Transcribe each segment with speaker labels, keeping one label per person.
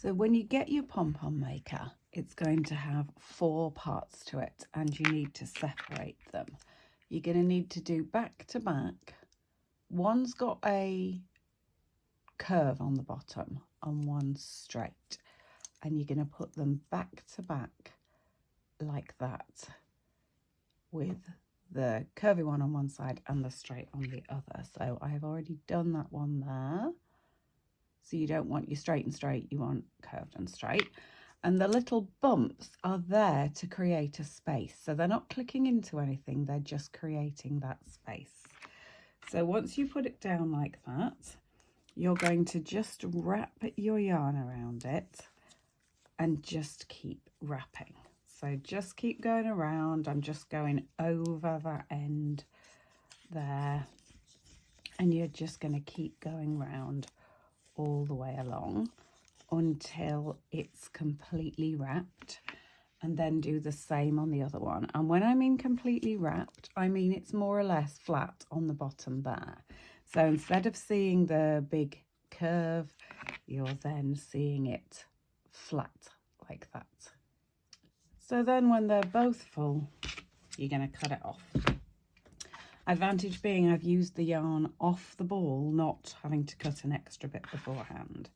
Speaker 1: So when you get your pom-pom maker, it's going to have 4 parts to it and you need to separate them. You're going to need to do back to back. One's got a curve on the bottom and one's straight. And you're going to put them back to back like that with the curvy one on one side and the straight on the other. So I have already done that one there. So you don't want your straight and straight, you want curved and straight. And the little bumps are there to create a space. So they're not clicking into anything, they're just creating that space. So once you put it down like that, you're going to just wrap your yarn around it and just keep wrapping. So just keep going around. I'm just going over that end there. And you're just going to keep going round all the way along until it's completely wrapped, and then do the same on the other one. And when I mean completely wrapped, I mean it's more or less flat on the bottom there. So instead of seeing the big curve, you're then seeing it flat like that. So then when they're both full, you're going to cut it off. Advantage being I've used the yarn off the ball, not having to cut an extra bit beforehand.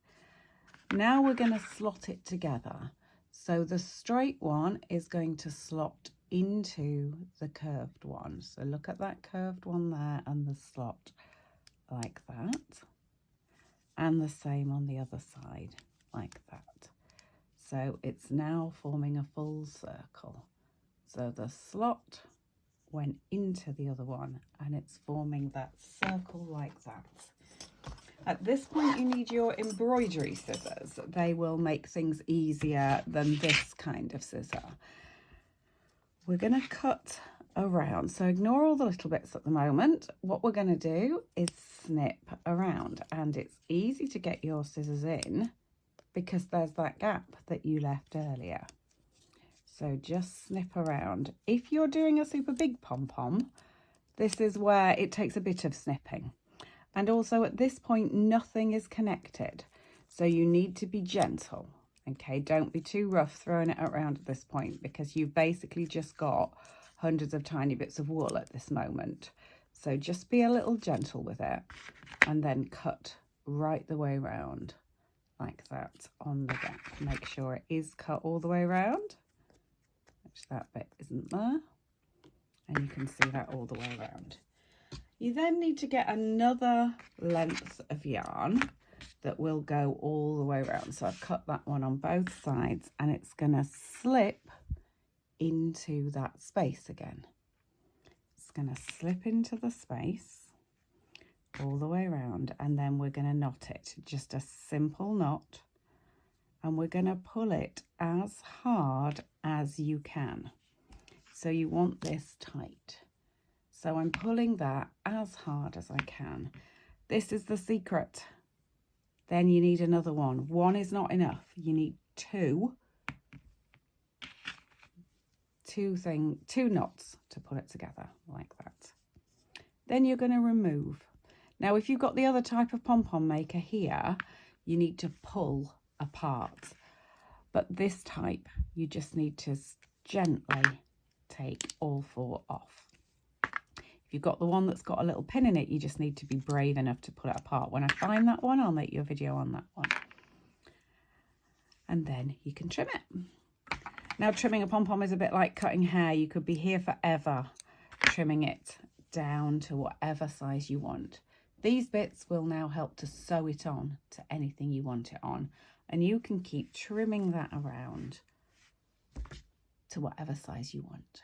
Speaker 1: Now we're going to slot it together. So the straight one is going to slot into the curved one. So look at that curved one there and the slot like that. And the same on the other side like that. So it's now forming a full circle. So the slot went into the other one and it's forming that circle like that. At this point you need your embroidery scissors. They will make things easier than this kind of scissor. We're going to cut around, so ignore all the little bits at the moment. What we're going to do is snip around, and it's easy to get your scissors in because there's that gap that you left earlier. So just snip around. If you're doing a super big pom-pom, this is where it takes a bit of snipping. And also at this point, nothing is connected. So you need to be gentle. Okay, don't be too rough throwing it around at this point because you've basically just got hundreds of tiny bits of wool at this moment. So just be a little gentle with it and then cut right the way around like that on the gap. Make sure it is cut all the way around. That bit isn't there, and you can see that all the way around. You then need to get another length of yarn that will go all the way around. So I've cut that one on both sides and it's going to slip into that space again. It's going to slip into the space all the way around, and then we're going to knot it, just a simple knot. And we're going to pull it as hard as you can. So you want this tight. So I'm pulling that as hard as I can. This is the secret. Then you need another one. One is not enough. You need two knots to pull it together like that. Then you're going to remove. Now, if you've got the other type of pom-pom maker here, you need to pull apart, but this type you just need to gently take all 4 off. If you've got the one that's got a little pin in it, you just need to be brave enough to pull it apart. When I find that one, I'll make you a video on that one, and then you can trim it. Now, trimming a pom-pom is a bit like cutting hair. You could be here forever trimming it down to whatever size you want. These bits will now help to sew it on to anything you want it on. And you can keep trimming that around to whatever size you want.